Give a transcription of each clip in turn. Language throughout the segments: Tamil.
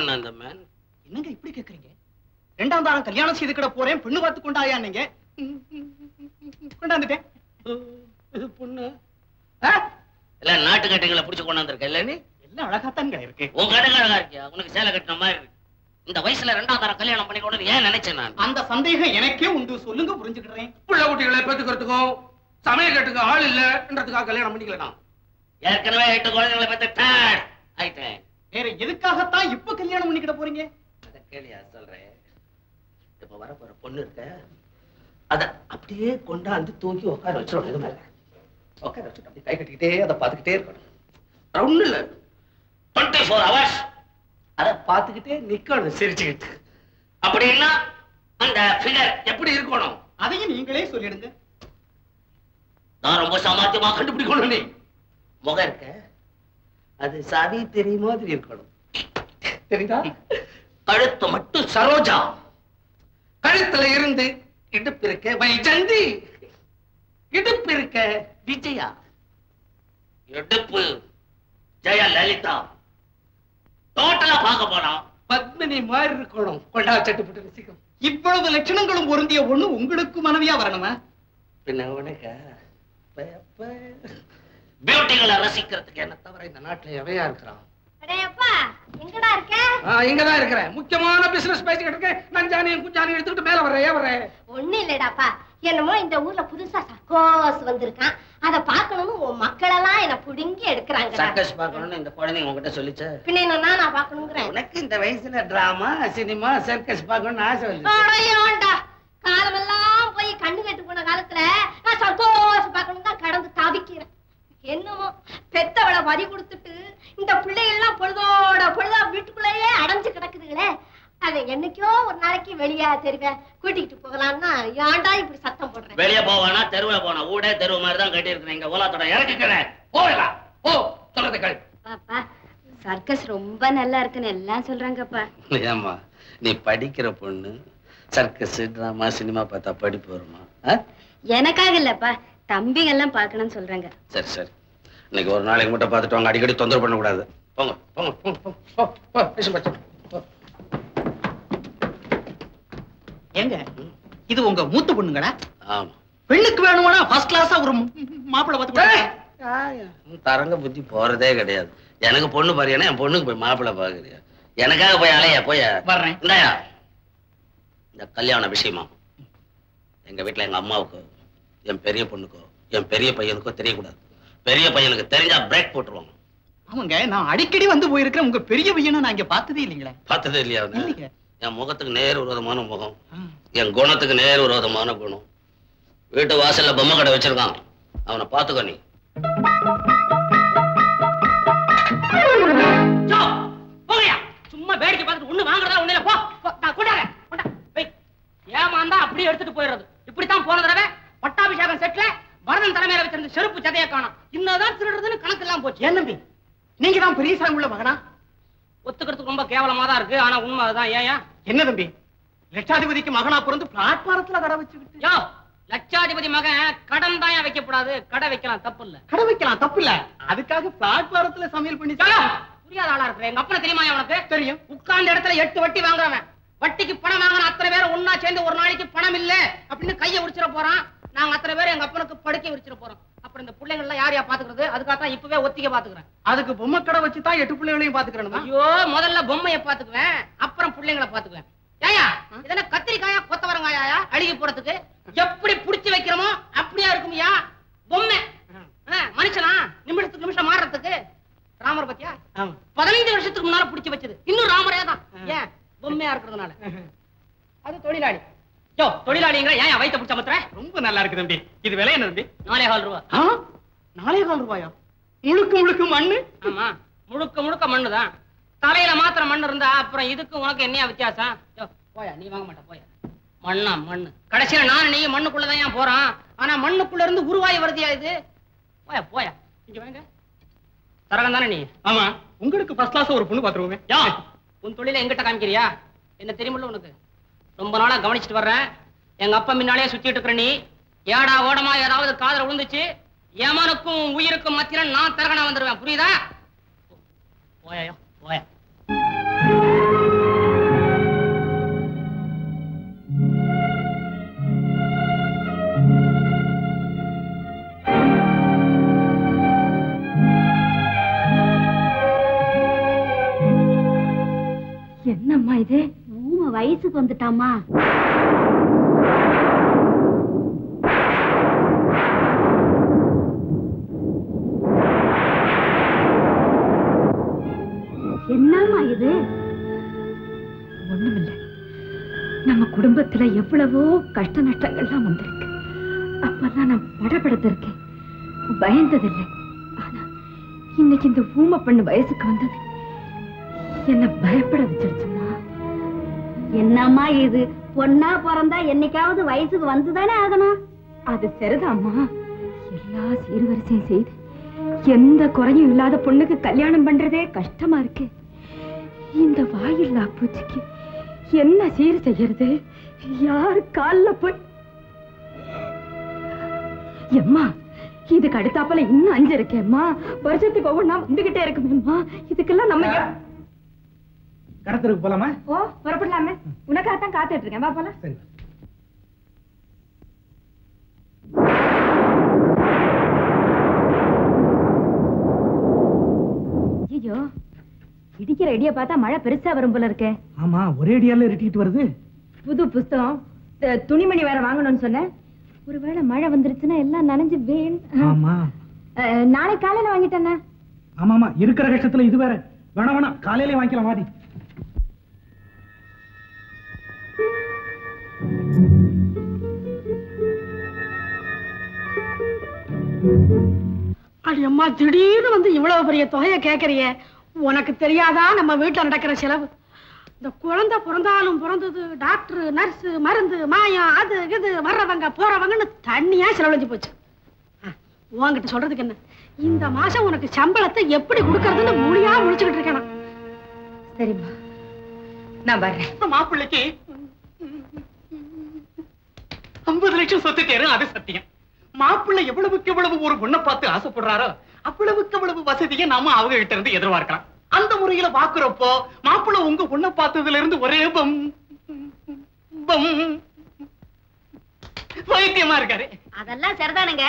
கொண்டாந்த மேன். என்னங்க இப்படி கேக்குறீங்க? ரெண்டாம் தாரம் கல்யாணம் செய்து கிட போறேன், பெண்ணு பார்த்து கொண்டாயா? நீங்க கொண்டாந்துட்டேன். பொண்ணு இல்ல நாட்டு கட்டைகளை புடிச்சு கொண்டாந்துருக்க இல்ல? நீ எல்லாம் அழகாத்தாங்க இருக்கு. உன் கடை அழகா இருக்கியா? உனக்கு சேலை கட்டின மாதிரி இருக்கு. இந்த வயசுல ரெண்டாம் தாரம் கல்யாணம் பண்ணிக்கணும்னு ஏன் நினைச்சேன் நான்? அந்த சந்தேகம் எனக்கே உண்டு. சொல்லுங்க, புரிஞ்சுக்கிறேன். பிள்ளை குட்டிகளை பெத்துக்கிறதுக்கும் சமையல் கட்டுக்கு ஆள் இல்லன்றதுக்காக கல்யாணம் பண்ணிக்கலாம். ஏற்கனவே 8 குழந்தைகளை பெற்று ஆயிட்டேன். வேற எதுக்காகத்தான் இப்ப கல்யாணம் பண்ணிக்கிட போறீங்க? அத கேளியா சொல்றேன். இப்ப வர போற பொண்ணு இருக்க, அத அப்படியே கொண்டாந்து தூக்கி உட்கார வச்சிடும். இது மேல உட்கார வச்சுட்டு அப்படி கை கட்டிக்கிட்டே அதை பார்த்துக்கிட்டே இருக்கணும். ஒண்ணு இல்ல, 24 hours அதை பார்த்துக்கிட்டே நிக்கணும் சிரிச்சுக்கிட்டு. அப்படின்னா அந்த ஃபிகர் எப்படி இருக்கணும் அதையும் நீங்களே சொல்லிடுங்க. நான் ரொம்ப சாமர்த்தியமா கண்டுபிடிக்கணும். நீ முகம் இருக்க, அது சாவித்திரி மாதிரி இருக்கணும். தெரியுதா? கழுத்து மட்டும் சரோஜா, கழுத்துல இருந்து இடுப்பு இருக்க வைஜந்தி, இடுப்பு இருக்க விஜயா, இடுப்பு ஜெயலலிதா. டோட்டலா பார்க்க போனா பத்மினி மாதிரி இருக்கணும். கொண்டா சட்டுப்பட்டு ரசிக்கும். இவ்வளவு லட்சணங்களும் பொருந்திய ஒண்ணு உங்களுக்கு மனைவியா வரணுமா? பின்ன உனக்கு பியூட்டிகளை ரசிக்கிறதுக்கு என்ன தவிர இந்த நாட்டுல எவையா இருக்கிறான்? இங்கதான் இருக்கிறேன். முக்கியமான பிசினஸ் பேசிக்கிட்டு இருக்கேன். நஞ்சானியும் குஞ்சானியும் எடுத்துக்கிட்டு மேல வர்றேன். ஒண்ணு இல்லடாப்பா, என்னமோ இந்த ஊர்ல புதுசா சர்க்கஸ் வந்திருக்கான், அத பாக்கணும்னு உன் மக்கள் எல்லாம் என்ன புடுங்கி எடுக்கிறாங்க. சர்க்கஸ் பாக்கணும்னு இந்த குழந்தைங்க உங்ககிட்ட சொல்லிச்சா? பின்ன என்ன நான் பாக்கணுங்கிறேன். உனக்கு இந்த வயசுல டிராமா, சினிமா, சர்க்கஸ் பாக்கணும்னு ஆசை வந்து காலமெல்லாம் போய் கண்ணு கட்டு போன காலத்துல நான் சர்க்கஸ் பாக்கணும் தான் கடந்து தவிக்கிறேன். என்னமோ பெத்தவளை வரி கொடுத்துட்டு இந்த பிள்ளைகள்லாம் பொழுதோட பொழுதா வீட்டுக்குள்ளேயே அடைஞ்சு கிடக்குதுங்களே, அதை என்னைக்கோ ஒரு நாளைக்கு வெளியே தெருவேன் கூட்டிகிட்டு போகலாம்னா ஏன்டா இப்படி சத்தம் போடுறேன்? வெளியே போவானா தெருவுல போனா ஊடே தெருவு மாதிரி தான் கட்டி இருக்கிறேன். இங்க ஓலாத்தோட இறக்கிக்கிறேன். போகலாம் போ, சொல்றது கேளு. பாப்பா, சர்க்கஸ் ரொம்ப நல்லா இருக்குன்னு எல்லாம் சொல்றாங்கப்பா. ஏமா நீ படிக்கிற பொண்ணு, சர்க்கஸ் டிராமா சினிமா பார்த்தா படிப்பு வருமா? எனக்காக இல்லப்பா, தம்பிங்க எல்லாம் பார்க்கணும்னு சொல்றாங்க. சரி சரி, இன்னைக்கு ஒரு நாளைக்கு மட்டும் பார்த்துட்டு வாங்க. அடிக்கடி தொந்தரவு பண்ண கூடாது. போங்க போங்க போங்க. ஏங்க இது உங்க மூத்த பொண்ணுங்களா? ஆமா. பெண்ணுக்கு வேணும்னா ஃபர்ஸ்ட் கிளாஸா ஒரு மாப்பிள்ளை பார்த்து தரங்க புத்தி போறதே கிடையாது. எனக்கு பொண்ணு பாருன்னா என் பொண்ணுக்கு போய் மாப்பிள்ளை பாக்குறியா? எனக்காக போய் அலையா போய் வர்றேன். இந்தாயா இந்த கல்யாண விஷயமா எங்க வீட்டுல எங்க அம்மாவுக்கோ என் பெரிய பொண்ணுக்கோ என் பெரிய பையனுக்கோ தெரியக்கூடாது. பெரிய பையனுக்கு தெரிஞ்சா பிரேக் போட்டுருவாங்க. ஆமாங்க, நான் அடிக்கடி வந்து போயிருக்கிறேன். உங்க பெரிய பையனை நான் இங்க பார்த்ததே இல்லைங்களே. பார்த்ததே இல்லையா? என் முகத்துக்கு நேர் விரோதமான முகம், என் குணத்துக்கு நேர் விரோதமான குணம். வீட்டு வாசல்ல பொம்மை கடை வச்சிருக்கான், அவனை பாத்துக்கோ. நீ சும்மா வேடிக்கை பார்த்துட்டு ஒண்ணு வாங்குறதா ஒண்ணு இல்ல. போ, ஏமாந்தா அப்படியே எடுத்துட்டு போயிடுறது. இப்படித்தான் போன தடவை பட்டாபிஷேகம் செட்ல பரதன் தலைமையில வச்சிருந்த செருப்பு சதையை காணோம். இன்னதான் திருடுறதுன்னு கணக்கு எல்லாம் போச்சு. ஏன் தம்பி, நீங்க தான் பெரிய சாமி உள்ள மகனா? ஒத்துக்கிறதுக்கு ரொம்ப கேவலமா தான் இருக்கு, ஆனா உண்மை அதுதான். ஏன் என்ன தம்பி, லட்சாதிபதிக்கு மகனா பிறந்து பிளாட்பாரத்துல கடை வச்சுக்கிட்டு? லட்சாதிபதி மகன் கடன் தான் வைக்கப்படாது, கடை வைக்கலாம், தப்பு இல்ல. கடை வைக்கலாம், தப்பு இல்ல. அதுக்காக பிளாட்பாரத்துல சமையல் பண்ணி புரியாத ஆளா இருக்கிற எங்க அப்பனை தெரியுமா? உனக்கு தெரியும். உட்கார்ந்த இடத்துல 8 வட்டி வாங்குறவன். வட்டிக்கு பணம் வாங்கின அத்தனை பேரும் ஒன்னா சேர்ந்து ஒரு நாளைக்கு பணம் இல்ல அப்படின்னு கையை உரிச்சிட போறான். நாங்க அத்தனை பேரும் எங்க அப்பனுக்கு படுக்கை விரிச்சிட போறோம். அப்புறம் இந்த பிள்ளைங்க எல்லாம் யாரையா பாத்துக்கிறது? அதுக்காகத்தான் இப்பவே ஒத்திக்க பாத்துக்கிறேன். அதுக்கு பொம்மை கடை வச்சுதான் 8 பிள்ளைகளையும் பாத்துக்கிறேன். ஐயோ, முதல்ல பொம்மையை பாத்துக்குவேன், அப்புறம் பிள்ளைங்களை பாத்துக்குவேன். ஏயா இதென்ன கத்திரிக்காயா கொத்தவரங்காயா அழுகி போறதுக்கு? எப்படி புடிச்சு வைக்கிறோமோ அப்படியா இருக்கும்யா பொம்மை. மனுஷனா நிமிஷத்துக்கு நிமிஷம் மாறுறதுக்கு. ராமர் பத்தியா 15 வருஷத்துக்கு முன்னால புடிச்சு வச்சது இன்னும் ராமரே தான். ஏன் பொம்மையா இருக்கிறதுனால. அது தொழிலாளி. தொழிலாளிங்க ஏன் வயிற்ற பிடிச்ச மத்திர? ரொம்ப நல்லா இருக்கு தம்பி. இது விலை என்ன தம்பி? 4,4 ரூபாய். 4,4 ரூபாயா? முழுக்க முழுக்க மண்ணு? ஆமா, முழுக்க முழுக்க மண்ணுதான். தலையில மாத்திர மண்ணு இருந்தா அப்புறம் இதுக்கு உனக்கு என்ன வித்தியாசம்? போயா, நீ வாங்க மாட்ட போயா. மண்ணா மண்ணு. கடைசியில நானும் நீ மண்ணுக்குள்ளதான் ஏன் போறான். ஆனா மண்ணுக்குள்ள இருந்து உருவாய் வருதியா இது? போயா போயா, இங்க வாங்க. தரகம் தானே நீ? ஆமா, உங்களுக்கு ஃபர்ஸ்ட் கிளாஸ் ஒரு பொண்ணு பாத்துருவோமே. உன் தொழில எங்கிட்ட காமிக்கிறியா? என்ன தெரியுமில்ல உனக்கு? ரொம்ப நாளா கவனிச்சுட்டு வர்றேன். எங்க அப்பா முன்னாலே சுத்திட்டு இருக்கிற நீ ஏடா ஓடமா ஏதாவது காதல விழுந்துச்சு, ஏமானுக்கும் உயிருக்கும் மத்தியில நான் தரகனா வந்துருவேன். புரியுதா? போயா போயா. வயசுக்கு வந்துட்டாமா? என்னம்மா இது? ஒண்ணுமில்ல, நம்ம குடும்பத்துல எவ்வளவோ கஷ்ட நஷ்டங்கள்லாம் வந்திருக்கு. அப்பெல்லாம் நான் படபடத்திருக்கேன், பயந்ததில்லை. ஆனா இன்னைக்கு இந்த ஊமை பண்ணு வயசுக்கு வந்தது என்ன பயப்பட வச்சிருச்சுமா. என்னம்மா இது? பொண்ணா பிறந்தா என்னைக்காவது வயசுக்கு வந்துதானே ஆகணும். அது சரிதாம்மா. எல்லா சீர்வரிசையும் செய்து எந்த குறையும் இல்லாத பொண்ணுக்கு கல்யாணம் பண்றதே கஷ்டமா இருக்கு. இந்த வாயில்லா பூச்சிக்கு என்ன சீர் செய்யறது? யார் கால்ல போய்? எம்மா, இதுக்கு அடுத்தாப்பல இன்னும் 5 இருக்கேம்மா. வருஷத்துக்கு ஒவ்வொன்னா வந்துகிட்டே இருக்குமேம்மா. இதுக்கெல்லாம் நம்ம கடத்தருக்கு போலாமா? ஓ, புறப்படலாமே. உனக்காகத்தான் காத்துட்டு இருக்கேன். வா போலாம். சரி. ஐயோ, இடிக்கிற இடிய பார்த்தா மழை பெருசா வரும் போல இருக்கே. ஆமா, ஒரே அடியால இருட்டிட்டு வருது. புது புஸ்தகம், துணிமணி வேற வாங்கணும்னு சொன்னேன். ஒருவேளை மழை வந்துருச்சுன்னா எல்லாம் நனைஞ்சு வேன். ஆமா, நாளை காலையில வாங்கிட்டேன்னா. ஆமாமா, இருக்கிற கஷ்டத்துல இது வேற. வேணாம், காலையிலே வாங்கிக்கலாம். வாடி. அம்மா, திடீர்னு வந்து இவ்வளவு பெரிய தொகையை கேட்கறியே, உனக்கு தெரியாதா நம்ம வீட்டுல நடக்கிற செலவு? இந்த குழந்தை பிறந்தாலும் பிறந்தது, டாக்டர், நர்ஸ், மருந்து, மாயம், அது இது, வர்றவங்க போறவங்கன்னு தண்ணியா செலவழிஞ்சு போச்சு. உன்கிட்ட சொல்றதுக்கு என்ன, இந்த மாசம் உனக்கு சம்பளத்தை எப்படி கொடுக்கறதுன்னு முடியா முடிச்சுக்கிட்டு இருக்கேன். சரிம்மா, நான் வர்றேன். மாப்பிள்ளைக்கு 50 லட்சம் சொத்து தேரும், அது சத்தியம். மாப்பிள்ளை எவ்வளவுக்கு எவ்வளவு ஒரு பொண்ணை பார்த்து ஆசைப்படுறாரோ அவ்வளவுக்கு எவ்வளவு வசதியை நாம அவங்க கிட்ட இருந்து எதிர்பார்க்கலாம். அந்த முறையில பாக்குறப்போ மாப்பிள்ளை உங்க பொண்ணை பார்த்ததுல இருந்து ஒரே வைத்தியமா இருக்காரு. அதெல்லாம் சரிதானுங்க.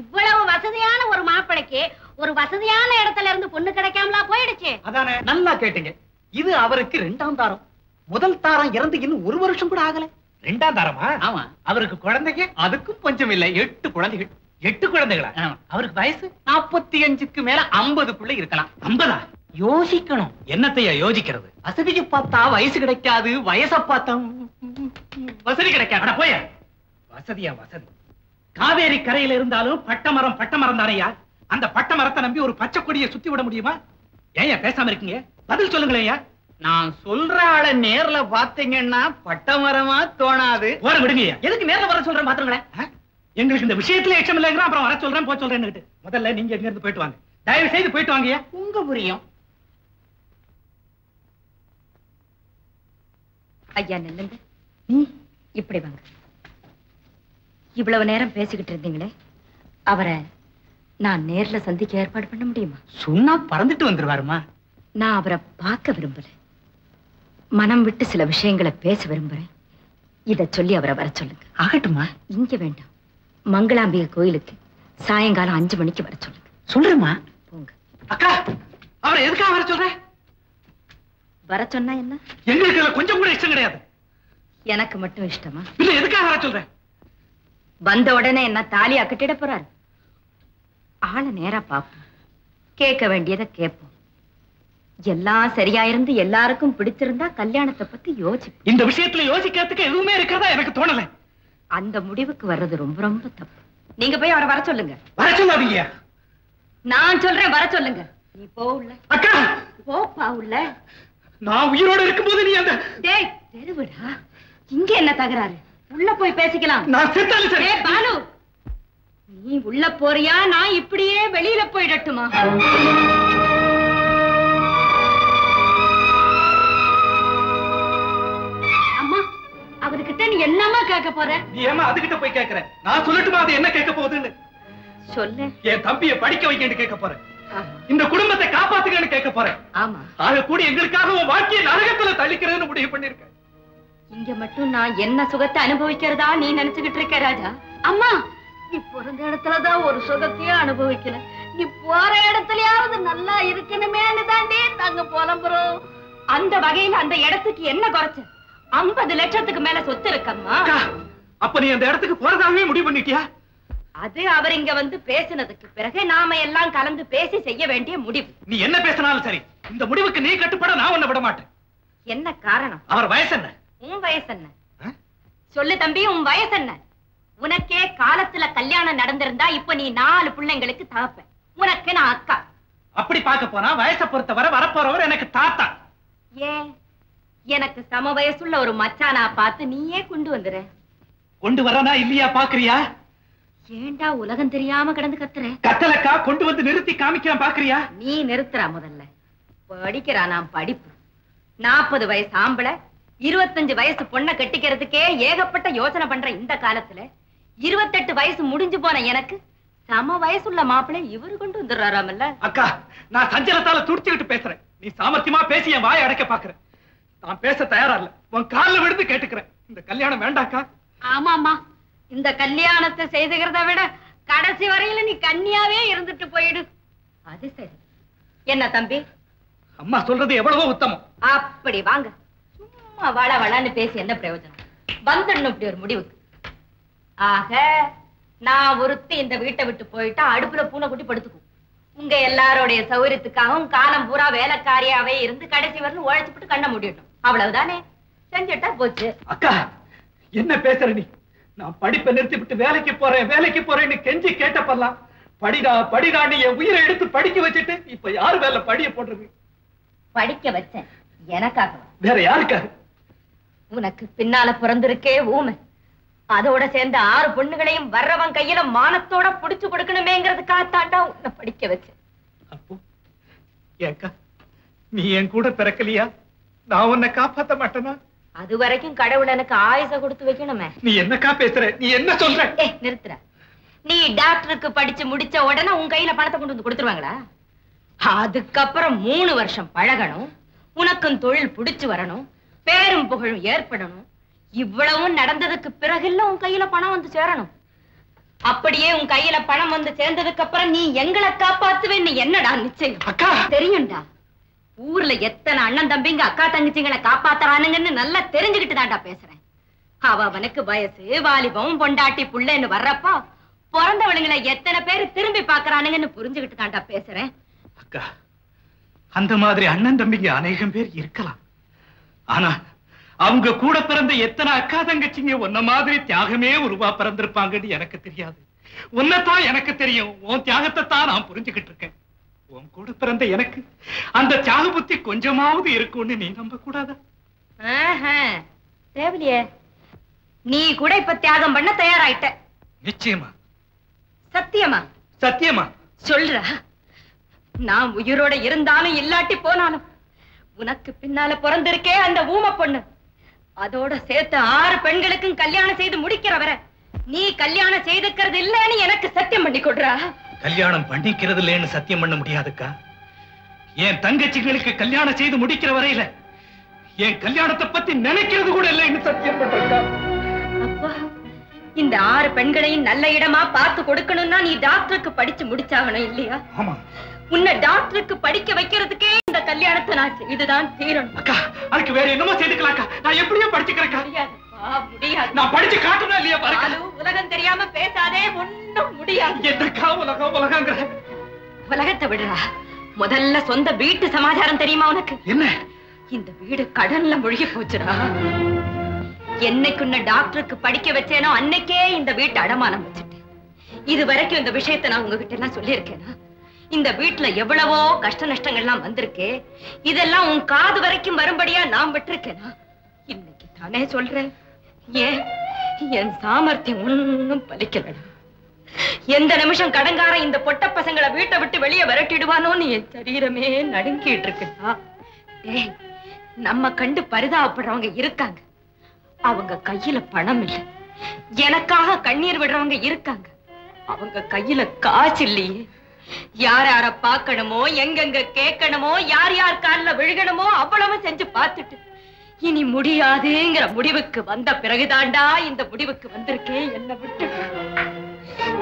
இவ்வளவு வசதியான ஒரு மாப்பிளைக்கு ஒரு வசதியான இடத்துல இருந்து பொண்ணு கிடைக்காமலா போயிடுச்சு? அதானே, நல்லா கேட்டீங்க. இது அவருக்கு 2ஆம் தாரம். முதல் தாரம் இறந்து இன்னும் 1 வருஷம் கூட ஆகல. 2ஆம் தாரமா? ஆமா. அவருக்கு குழந்தைக்கு? அதுக்கும் கொஞ்சம் இல்ல, 8 குழந்தைகள். 8 குழந்தைகளா? அவருக்கு வயசு 45க்கு மேல 50க்குள்ள இருக்கலாம். 50? யோசிக்கணும். என்னத்தையா யோசிக்கிறது? வசதிக்கு பார்த்தா வயசு கிடைக்காது, வயசை பார்த்தா வசதி கிடைக்காது. போய வசதியா வசதி? காவேரி கரையில இருந்தாலும் பட்டமரம் தானையா? அந்த பட்ட மரத்தை நம்பி ஒரு பச்சை கொடியை சுத்தி விட முடியுமா? ஏன் பேசாம இருக்கீங்க? பதில் சொல்லுங்களேயா. நான் சொல்ற ஆளை நேர்ல பாத்தீங்கன்னா பட்டமரமா தோணாது. போற விடுங்க. எதுக்கு நேர்ல வர சொல்றேன் பாத்துங்களேன். எங்களுக்கு இந்த விஷயத்துல எச்சம் இல்லைங்கிற, அப்புறம் வர சொல்றேன் போ சொல்றேன்னு. முதல்ல நீங்க எங்க இருந்து போயிட்டு வாங்க, தயவு செய்து போயிட்டு வாங்க. உங்க புரியும். ஐயா நில்லுங்க. இப்படி வாங்க. இவ்வளவு நேரம் பேசிக்கிட்டு இருந்தீங்களே, அவரை நான் நேர்ல சந்திக்க ஏற்பாடு பண்ண முடியுமா? சொன்னா பறந்துட்டு வந்துருவாருமா. நான் அவரை பார்க்க விரும்பல, மனம் விட்டு சில விஷயங்களை பேச விரும்புறேன். இத சொல்லி அவரை வர சொல்லுங்க. ஆகட்டுமா? இங்க வேண்டாம், மங்களாம்பிகை கோயிலுக்கு சாயங்காலம் 5 மணிக்கு வர சொல்லுங்க. சொல்றேம்மா. போங்க. அக்கா, அவரை எதுக்காக வர சொல்ற? வர சொன்னா என்ன? எங்களுக்கு கொஞ்சம் கூட இஷ்டம் கிடையாது. எனக்கு மட்டும் இஷ்டமா? இல்ல, எதுக்காக வர சொல்ற? வந்த உடனே என்ன தாலியா கட்டிட போறாரு? ஆளை நேரா பார்ப்போம், கேட்க வேண்டியதை கேட்போம். எல்லாம் சரியா இருந்து எல்லாருக்கும் பிடிச்சிருந்தா கல்யாணத்தை பத்தி யோசிப்போம். இந்த விஷயத்துல யோசிக்கிறதுக்கு எதுவுமே இருக்கிறதா எனக்கு தோணல. அந்த முடிவுக்கு வர்றது ரொம்ப ரொம்ப தப்பு. நீங்க போய் அவரை வர சொல்லுங்க. வர சொல்லாதீங்க. நான் சொல்றேன், வர சொல்லுங்க. நீ போ உள்ள. அக்கா, போப்பா உள்ள. நான் உயிரோடு இருக்கும்போது நீ அந்த... டேய், தெருவுடா, இங்க என்ன தகராறு? உள்ள போய் பேசிக்கலாம். நான் செத்தாலும் சரி. டேய் பாலு, நீ உள்ள போறியா, நான் இப்படியே வெளியில போயிடட்டுமா? அம்மா, அவர்கிட்ட நீ என்னமா கேட்க போற? நீ ஏமா அதுகிட்ட போய் கேட்கற? நான் சொல்லட்டுமா அது என்ன கேட்க போகுதுன்னு? சொல்லு. என் தம்பியை படிக்க வைக்கன்னு கேட்க போறேன். இந்த குடும்பத்தை காப்பாத்துக்கன்னு கேட்க போறேன். ஆமா, ஆக கூட எங்களுக்காக உன் வாழ்க்கையை நரகத்துல தள்ளிக்கிறதுன்னு முடிவு பண்ணிருக்கேன். இங்க மட்டும் நான் என்ன சுகத்தை அனுபவிக்கிறதா நீ நினைச்சுக்கிட்டு இருக்க ராஜா? அம்மா, நீ பிறந்த இடத்துலதான் ஒரு சுகத்தையே அனுபவிக்கல, நீ போற இடத்துலயாவது நல்லா இருக்கணுமேன்னு தாண்டி நாங்க புலம்புறோம். அந்த வகையில அந்த இடத்துக்கு என்ன குறைச்ச? 50 லட்சத்துக்கு மேல சொத்து இருக்கம்மா. அப்ப நீ அந்த இடத்துக்கு போறதாவே முடிவு பண்ணிட்டியா? அது அவர் இங்க வந்து பேசினதுக்கு பிறகு நாம எல்லாம் கலந்து பேசி செய்ய வேண்டிய முடிவு. நீ என்ன பேசினாலும் சரி, இந்த முடிவுக்கு நீ கட்டுப்பட நான் உன்னை விட மாட்டேன். என்ன காரணம்? அவர் வயசு என்ன? உன் வயசு என்ன? சொல்லு தம்பி, உன் வயசு என்ன? உனக்கே காலத்துல கல்யாணம் நடந்திருந்தா இப்ப நீ 4 பிள்ளைங்களுக்கு தகப்ப. உனக்கு நான் அக்கா. அப்படி பார்க்க போனா வயசை பொறுத்தவரை வரப்போறவர் எனக்கு தாத்தா. ஏன் எனக்கு சம வயசுள்ள ஒரு மச்சானா பார்த்து நீயே கொண்டு வந்துற. கொண்டு வரனா இல்லையா பாக்குறியா? ஏண்டா உலகம் தெரியாம கிடந்து கத்துற? கத்தலக்கா கொண்டு வந்து நிறுத்தி காமிக்கிறான் பாக்குறியா? நீ நிறுத்துறா முதல்ல. படிக்கிறா நான் படிப்பு. 40 வயசு ஆம்பளை 25 வயசு பொண்ணை கட்டிக்கிறதுக்கே ஏகப்பட்ட யோசனை பண்ற இந்த காலத்துல 28 வயசு முடிஞ்சு போன எனக்கு சம வயசுள்ள மாப்பிள்ளை இவரு கொண்டு வந்துடுறாராமல்ல. அக்கா, நான் சஞ்சலத்தால துடிச்சுக்கிட்டு பேசுறேன். நீ சாமர்த்தியமா பேசி என் வாயை அடைக்க பாக்குற. நான் பேச தயாரா இல்ல. உன் காலில் விழுந்து கேட்டுக்கிறேன், இந்த கல்யாணம் வேண்டாக்கா. ஆமாமா, இந்த கல்யாணத்தை செய்துகிறத விட கடைசி வரையில நீ கன்னியாவே இருந்துட்டு போயிடு. அது சரி. என்ன தம்பி, அம்மா சொல்றது எவ்வளவோ உத்தமம். அப்படி வாங்க. சும்மா வள வளன்னு பேசி என்ன பிரயோஜனம்? வந்துடணும் இப்படி ஒரு முடிவுக்கு. ஆக நான் ஒருத்தி இந்த வீட்டை விட்டு போயிட்டா அடுப்புல பூனை குட்டி படுத்துக்கும். உங்க எல்லாரோடைய சௌகரியத்துக்காகவும் காலம் பூரா வேலைக்காரியாவே இருந்து கடைசி வரலும் உழைச்சுட்டு கண்ண முடியட்டும். அவ்வளவுதானே, செஞ்சுட்டா போச்சு. அக்கா, என்ன பேசுற நீ? நான் படிப்பை நிறுத்தி விட்டு வேலைக்கு போறேன்னு கெஞ்சி கேட்டப்பெல்லாம் படிடா படிடா நீ என் உயிரை எடுத்து படிக்க வச்சுட்டு இப்ப யாரு வேலை படிய போடுறது? படிக்க வச்சேன் எனக்காக. வேற யாருக்காக? உனக்கு பின்னால பிறந்திருக்கே ஊமை. அதோட சேர்ந்த 6 பொண்ணுகளையும் வர்றவன் கையில மானத்தோட புடிச்சு கொடுக்கணுமேங்கிறதுக்காகத்தாண்டா உன்னை படிக்க வச்சேன். அப்போ ஏக்கா, நீ என் கூட பிறக்கலையா? நான் உன்னை காப்பாத்த மாட்டேனா? அது வரைக்கும் கடவுள் எனக்கு ஆயுச கொடுத்து வைக்கணுமே. நீ என்னக்கா பேசுற? நீ என்ன சொல்ற? நிறுத்துற. நீ டாக்டருக்கு படிச்சு முடிச்ச உடனே உன் கையில பணத்தை கொண்டு வந்து கொடுத்துருவாங்களா? அதுக்கப்புறம் 3 வருஷம் பழகணும், உனக்கும் தொழில் புடிச்சு வரணும், பேரும் புகழும் ஏற்படணும். இவ்வளவும் நடந்ததுக்கு பிறகு இல்ல உன் கையில பணம் வந்து சேரணும். அப்படியே உன் கையில பணம் வந்து சேர்ந்ததுக்கு அப்புறம் நீ எங்களை காப்பாத்துவேன்னு என்னடா நிச்சயம்? அக்கா, தெரியும்டா. ஊர்ல எத்தனை அண்ணன் தம்பிங்க அக்கா தங்கச்சிங்களை காப்பாத்துறானுங்கன்னு நல்லா தெரிஞ்சுக்கிட்டு தான்டா பேசுறேன். அவனுக்கு வயசு வாலிபம் பொண்டாட்டி புள்ளன்னு வர்றப்போ பிறந்தவளுங்களை எத்தனை பேரு திரும்பி பாக்குறானுங்கன்னு புரிஞ்சுக்கிட்டு தான்டா பேசுறேன். அக்கா, அந்த மாதிரி அண்ணன் தம்பிங்க அநேகம் பேர் இருக்கலாம். ஆனா அவங்க கூட பிறந்த எத்தனை அக்கா தங்கச்சிங்க உன்ன மாதிரி தியாகமே உருவா பிறந்திருப்பாங்கன்னு எனக்கு தெரியாது. உன்னதான் எனக்கு தெரியும். உன் தியாகத்தை தான் நான் புரிஞ்சுக்கிட்டு இருக்கேன். உன் கூட பிறந்த எனக்கு அந்த தியாக புத்தி கொஞ்சமாவது இருக்கும்னு நீ நம்ப கூடாதா? தேவலியே, நீ கூட இப்ப தியாகம் பண்ண தயாராயிட்ட. நிச்சயமா? சத்தியமா? சத்தியமா சொல்ற. நான் உயிரோட இருந்தாலும் இல்லாட்டி போனாலும் உனக்கு பின்னால பிறந்திருக்கே அந்த ஊமை பொண்ணு, அதோட சேர்த்து 6 பெண்களுக்கும் கல்யாணம் செய்து முடிக்கிறவரை நீ கல்யாணம் செய்துக்கிறது இல்லன்னு எனக்கு சத்தியம் பண்ணி கொடுறா. கல்யாணம் பண்ணிக்கிறது இல்லைன்னு சத்தியம் பண்ண முடியாதுக்கா. என் தங்கச்சிகளுக்கு கல்யாணம் செய்து முடிக்கிற வரையில என் கல்யாணத்தை பத்தி நினைக்கிறது கூட இல்லைன்னு சத்தியம் பண்றா. அப்பா, இந்த 6 பெண்களையும் நல்ல இடமா பார்த்து கொடுக்கணும்னா நீ டாக்டருக்கு படிச்சு முடிச்சாகணும் இல்லையா? ஆமா. உன்னை டாக்டருக்கு படிக்க வைக்கிறதுக்கே இந்த கல்யாணத்தை நான் செய்துதான் தீரணும். அக்கா, அதுக்கு வேற என்னமோ செய்துக்கலாக்கா. நான் எப்படியோ படிச்சுக்கிறேன். முடியாது. நான் படிச்சு காட்டுனா இல்லையா பாருங்க. உலகம் தெரியாம பேசாதே, ஒண்ணும் முடியாது. என்னக்கா உலகம் உலகங்கிற? உலகத்தை விடுறா. முதல்ல சொந்த வீட்டு சமாச்சாரம் தெரியுமா உனக்கு? என்ன? இந்த வீடு கடல்ல மூழ்கி போச்சுடா. என்னைக்கு உன்னை டாக்டருக்கு படிக்க வச்சேனோ அன்னைக்கே இந்த வீட்டை அடமானம் வச்சுட்டேன். இது வரைக்கும் இந்த விஷயத்தை நான் உங்ககிட்ட எல்லாம் சொல்லியிருக்கேனா? இந்த வீட்டுல எவ்வளவோ கஷ்ட நஷ்டங்கள்லாம் வந்திருக்கே, இதெல்லாம் உன் காது வரைக்கும் வரும்படியா நான் விட்டுருக்கேனா? இன்னைக்கு தானே சொல்றேன். ஏன் என் சாமர்த்தியம் ஒன்னும் பலிக்கலடா. எந்த நிமிஷம் கடங்கார இந்த பொட்ட பசங்களை வீட்டை விட்டு வெளியே விரட்டிடுவானோன்னு என் சரீரமே நடுங்கிட்டு இருக்குடா. ஏய், நம்ம கண்டு பரிதாபப்படுறவங்க இருக்காங்க. அவங்க கையில பணம் இல்லை. எனக்காக கண்ணீர் விடுறவங்க இருக்காங்க. அவங்க கையில காசு இல்லையே. யார் யார பார்க்கணுமோ, எங்கெங்க கேட்கணுமோ, யார் யார் காலில் விழுகணுமோ அவ்வளவு செஞ்சு பார்த்துட்டு இனி முடியாதுங்கிற முடிவுக்கு வந்த பிறகுதாண்டா இந்த முடிவுக்கு வந்திருக்கே. என்ன விட்டு